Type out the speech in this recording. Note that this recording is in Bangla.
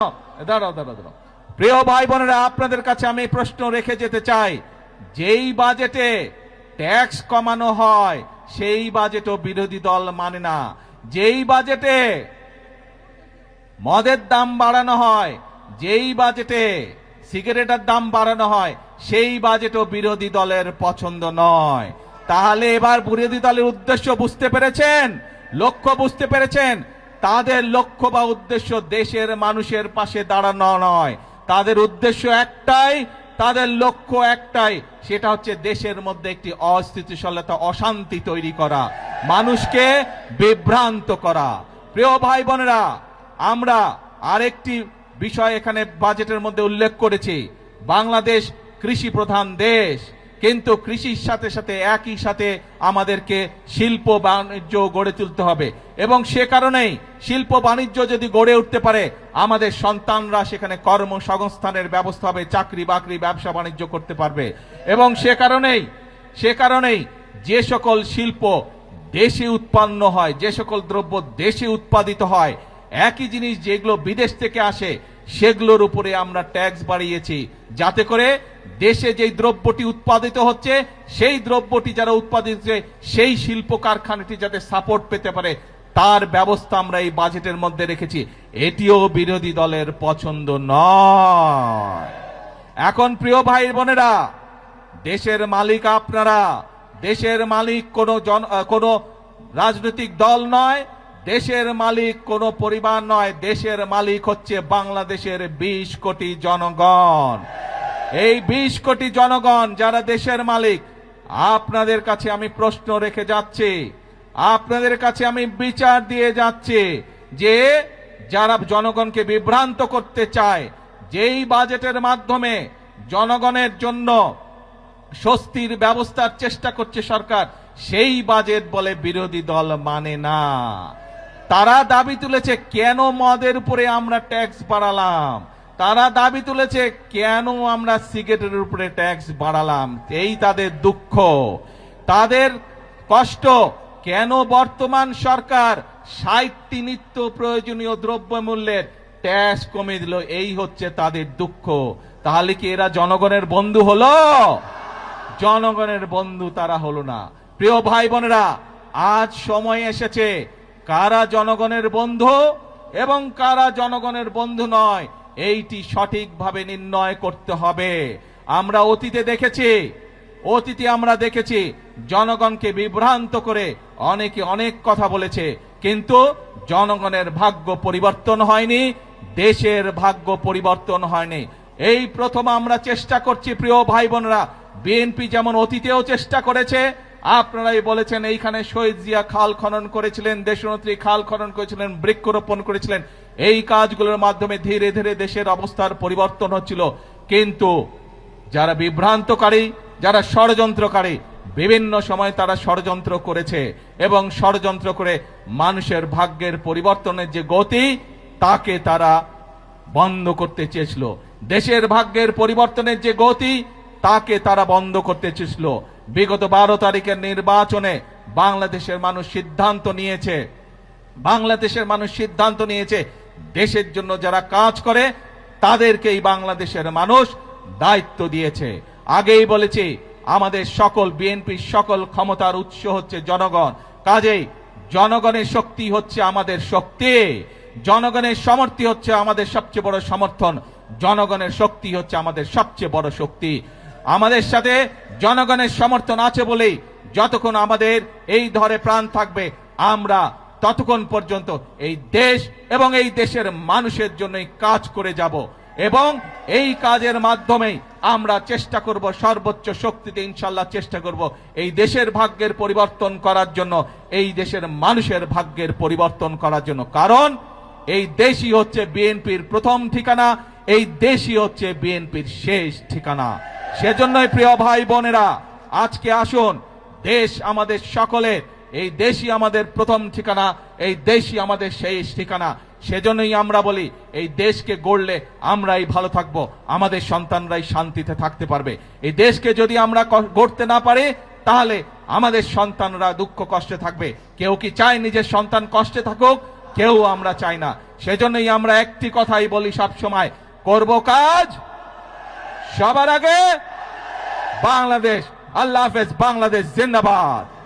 দাঁড়াও দাঁড়াও দাঁড়াও প্রিয় ভাই বোনেরা, আপনাদের কাছে আমি প্রশ্ন রেখে যেতে চাই, যেই বাজেটে ট্যাক্স কমানো হয় সেই বাজেটও বিরোধী দল মানে না। যেই বাজেটে মদের দাম বাড়ানো হয়, যেই বাজেটে সিগারেটের দাম বাড়ানো হয়, সেই বাজেটও বিরোধী দলের পছন্দ নয়। তাহলে এবার বিরোধী দলের উদ্দেশ্য বুঝতে পেরেছেন, লক্ষ্য বুঝতে পেরেছেন? তাদের লক্ষ্য বা উদ্দেশ্য দেশের মানুষের পাশে দাঁড়ানো নয়, তাদের উদ্দেশ্য একটাই, তাদের লক্ষ্য একটাই, সেটা হচ্ছে দেশের মধ্যে একটি অস্থিতিশীলতা, অশান্তি তৈরি করা, মানুষকে বিভ্রান্ত করা। প্রিয় ভাই বোনেরা, আমরা আরেকটি বিষয় এখানে বাজেটের মধ্যে উল্লেখ করেছি, বাংলাদেশ কৃষি প্রধান দেশ, কিন্তু কৃষির সাথে সাথে একই সাথে আমাদেরকে শিল্প বাণিজ্য গড়ে তুলতে হবে, এবং সে কারণেই শিল্প বাণিজ্য যদি গড়ে উঠতে পারে আমাদের সন্তানরা সেখানে কর্মসংস্থানের ব্যবস্থা হবে, চাকরি বাকরি ব্যবসা বাণিজ্য করতে পারবে। এবং সে কারণেই যে সকল শিল্প দেশে উৎপন্ন হয়, যে সকল দ্রব্য দেশে উৎপাদিত হয়, একই জিনিস যেগুলো বিদেশ থেকে আসে সেগুলোর উপরে আমরা ট্যাক্স বাড়িয়েছি, যাতে করে দেশে যেই দ্রব্যটি উৎপাদিত হচ্ছে সেই দ্রব্যটি যারা উৎপাদিত হচ্ছে সেই শিল্প কারখানাটি যাতে সাপোর্ট পেতে পারে তার ব্যবস্থা আমরা এই বাজেটের মধ্যে রেখেছি। এটিও বিরোধী দলের পছন্দ নয়। এখন প্রিয় ভাই বোনেরা, দেশের মালিক আপনারা, দেশের মালিক কোনো রাজনৈতিক দল নয়, দেশের মালিক কোনো পরিবার নয়, দেশের মালিক হচ্ছে বাংলাদেশের 20 কোটি জনগণ। এই 20 কোটি জনগণ যারা দেশের মালিক, আপনাদের কাছে আমি প্রশ্ন রেখে যাচ্ছি, আপনাদের কাছে আমি বিচার দিয়ে যাচ্ছি, যে যারা জনগণকে বিভ্রান্ত করতে চায়, যেই বাজেটের মাধ্যমে জনগণের জন্য স্বস্তির ব্যবস্থার চেষ্টা করছে সরকার, সেই বাজেট বলে বিরোধী দল মানে না। তারা দাবি তুলেছে কেন মদের উপরে আমরা ট্যাক্স বাড়ালাম, তারা দাবি তুলেছে কেন আমরা সিগারেটের উপরে ট্যাক্স বাড়ালাম, এই তাদের দুঃখ, তাদের কষ্ট। কেন বর্তমান সরকার 60টি নিত্য প্রয়োজনীয় দ্রব্যমূল্যের ট্যাক্স কমিয়ে দিল, এই হচ্ছে তাদের দুঃখ। তাহলে কি এরা জনগণের বন্ধু হলো? জনগণের বন্ধু তারা হলো না। প্রিয় ভাই বোনেরা, আজ সময় এসেছে কারা জনগণের বন্ধু এবং কারা জনগণের বন্ধু নয় এইটি সঠিকভাবে নির্ণয় করতে হবে। আমরা অতীতে দেখেছি জনগণকে বিভ্রান্ত করে অনেকে অনেক কথা বলেছে, কিন্তু জনগণের ভাগ্য পরিবর্তন হয়নি, দেশের ভাগ্য পরিবর্তন হয়নি। এই প্রথম আমরা চেষ্টা করছি প্রিয় ভাই বোনেরা, বিএনপি যেমন অতীতেও চেষ্টা করেছে, আপনারাই বলেছেন এইখানে শহীদ জিয়া খাল খনন করেছিলেন, দেশনেত্রী খাল খনন করেছিলেন, বৃক্ষরোপণ করেছিলেন, এই কাজগুলোর মাধ্যমে ধীরে ধীরে দেশের অবস্থার পরিবর্তন হচ্ছিল। কিন্তু যারা বিভ্রান্তকারী, যারা ষড়যন্ত্রকারী, বিভিন্ন সময় তারা ষড়যন্ত্র করেছে এবং ষড়যন্ত্র করে মানুষের ভাগ্যের পরিবর্তনের যে গতি তাকে তারা বন্ধ করতে চেয়েছিল, দেশের ভাগ্যের পরিবর্তনের যে গতি তাকে তারা বন্ধ করতে চেয়েছিল। বিগত 12 তারিখের নির্বাচনে বাংলাদেশের মানুষ সিদ্ধান্ত নিয়েছে দেশের জন্য যারা কাজ করে তাদেরকেই বাংলাদেশের মানুষ দায়িত্ব দিয়েছে। আগেই বলেছি আমাদের সকল বিএনপির সকল ক্ষমতার উৎস হচ্ছে জনগণ, কাজেই জনগণের শক্তি হচ্ছে আমাদের শক্তি, জনগণের সমর্থন হচ্ছে আমাদের সবচেয়ে বড় সমর্থন, জনগণের শক্তি হচ্ছে আমাদের সবচেয়ে বড় শক্তি। আমাদের সাথে জনগণের সমর্থন আছে বলেই যতক্ষণ আমাদের এই ধরে প্রাণ থাকবে আমরা ততক্ষণ পর্যন্ত এই দেশ এবং এই দেশের মানুষের জন্যই কাজ করে যাব, এবং এই কাজের মাধ্যমেই আমরা চেষ্টা করব, সর্বোচ্চ শক্তিতে ইনশাআল্লাহ চেষ্টা করব এই দেশের ভাগ্যের পরিবর্তন করার জন্য, এই দেশের মানুষের ভাগ্যের পরিবর্তন করার জন্য। কারণ এই দেশই হচ্ছে বিএনপির প্রথম ঠিকানা, এই দেশই হচ্ছে বিএনপির শেষ ঠিকানা। সেজন্যই প্রিয় ভাই বোনেরা, আজকে আসুন, দেশ আমাদের সকলের, এই দেশই আমাদের প্রথম ঠিকানা, এই দেশই আমাদের শেষ ঠিকানা। সেজন্যই আমরা বলি এই দেশকে গড়লে আমরাই ভালো থাকব, আমাদের সন্তানরাই শান্তিতে থাকতে পারবে। এই দেশকে যদি আমরা গড়তে না পারি তাহলে আমাদের সন্তানরা দুঃখ কষ্টে থাকবে। কেউ কি চায় নিজের সন্তান কষ্টে থাকুক? কেউ আমরা চাই না। সেজন্যই আমরা একটি কথাই বলি সব সময়, করব কাজ সবার আগে বাংলাদেশ। আল্লাহ হাফেজ। বাংলাদেশ জিন্দাবাদ।